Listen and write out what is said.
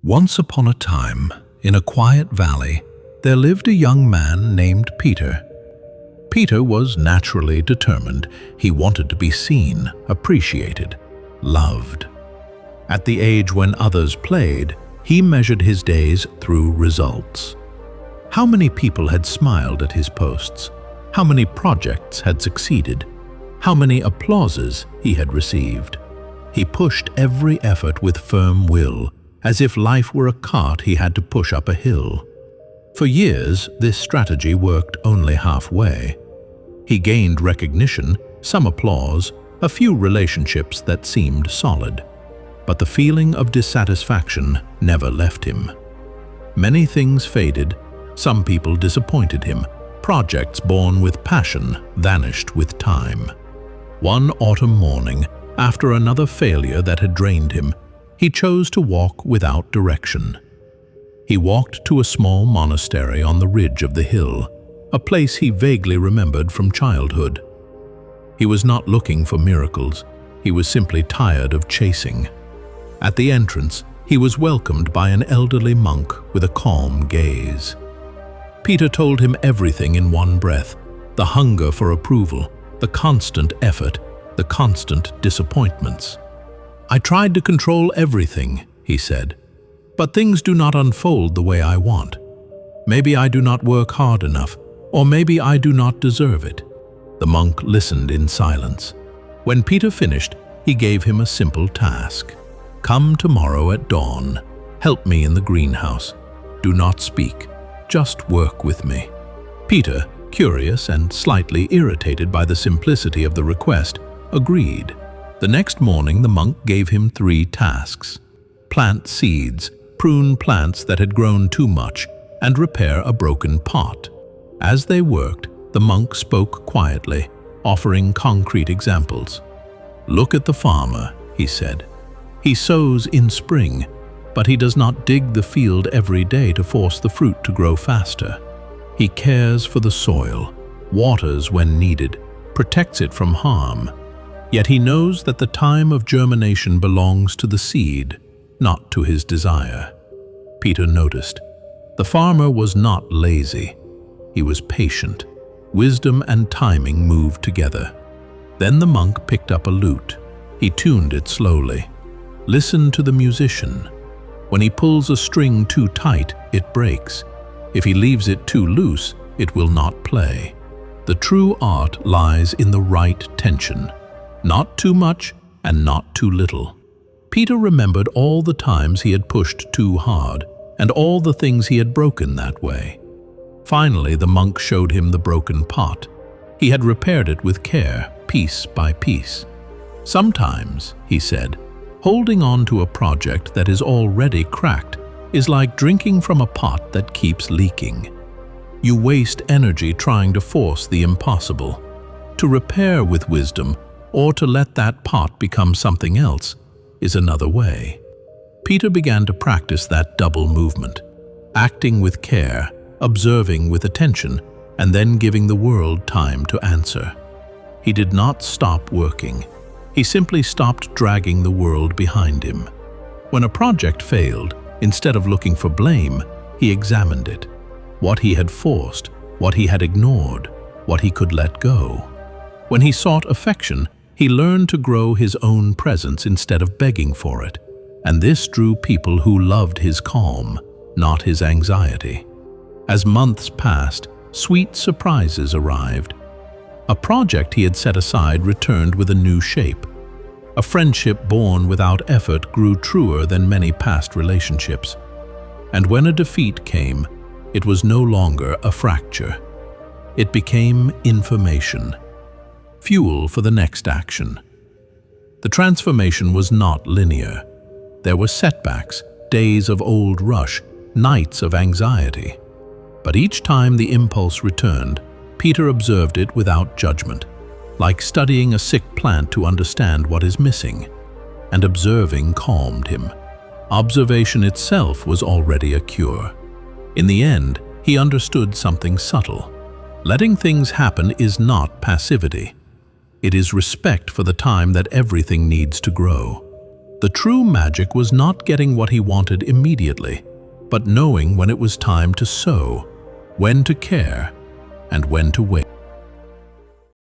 Once upon a time, in a quiet valley, there lived a young man named Peter. Peter was naturally determined. He wanted to be seen, appreciated, loved. At the age when others played, he measured his days through results. How many people had smiled at his posts? How many projects had succeeded? How many applauses he had received? He pushed every effort with firm will, as if life were a cart he had to push up a hill. For years, this strategy worked only halfway. He gained recognition, some applause, a few relationships that seemed solid. But the feeling of dissatisfaction never left him. Many things faded, some people disappointed him, projects born with passion vanished with time. One autumn morning, after another failure that had drained him, he chose to walk without direction. He walked to a small monastery on the ridge of the hill, a place he vaguely remembered from childhood. He was not looking for miracles, he was simply tired of chasing. At the entrance, he was welcomed by an elderly monk with a calm gaze. Peter told him everything in one breath: the hunger for approval, the constant effort, the constant disappointments. "I tried to control everything," he said, "but things do not unfold the way I want. Maybe I do not work hard enough, or maybe I do not deserve it." The monk listened in silence. When Peter finished, he gave him a simple task. "Come tomorrow at dawn. Help me in the greenhouse. Do not speak. Just work with me." Peter, curious and slightly irritated by the simplicity of the request, agreed. The next morning, the monk gave him 3 tasks: plant seeds, prune plants that had grown too much, and repair a broken pot. As they worked, the monk spoke quietly, offering concrete examples. "Look at the farmer," he said. "He sows in spring, but he does not dig the field every day to force the fruit to grow faster. He cares for the soil, waters when needed, protects it from harm. Yet he knows that the time of germination belongs to the seed, not to his desire." Peter noticed. The farmer was not lazy. He was patient. Wisdom and timing moved together. Then the monk picked up a lute. He tuned it slowly. Listen to the musician. When he pulls a string too tight, it breaks. If he leaves it too loose, it will not play. The true art lies in the right tension. Not too much and not too little. Peter remembered all the times he had pushed too hard and all the things he had broken that way. Finally, the monk showed him the broken pot. He had repaired it with care, piece by piece. "Sometimes," he said, "holding on to a project that is already cracked is like drinking from a pot that keeps leaking. You waste energy trying to force the impossible. To repair with wisdom, or to let that pot become something else, is another way." Peter began to practice that double movement, acting with care, observing with attention, and then giving the world time to answer. He did not stop working. He simply stopped dragging the world behind him. When a project failed, instead of looking for blame, he examined it. What he had forced, what he had ignored, what he could let go. When he sought affection, he learned to grow his own presence instead of begging for it, and this drew people who loved his calm, not his anxiety. As months passed, sweet surprises arrived. A project he had set aside returned with a new shape. A friendship born without effort grew truer than many past relationships. And when a defeat came, it was no longer a fracture. It became information, fuel for the next action. The transformation was not linear. There were setbacks, days of old rush, nights of anxiety. But each time the impulse returned, Peter observed it without judgment, like studying a sick plant to understand what is missing. And observing calmed him. Observation itself was already a cure. In the end, he understood something subtle. Letting things happen is not passivity. It is respect for the time that everything needs to grow. The true magic was not getting what he wanted immediately, but knowing when it was time to sow, when to care, and when to wait.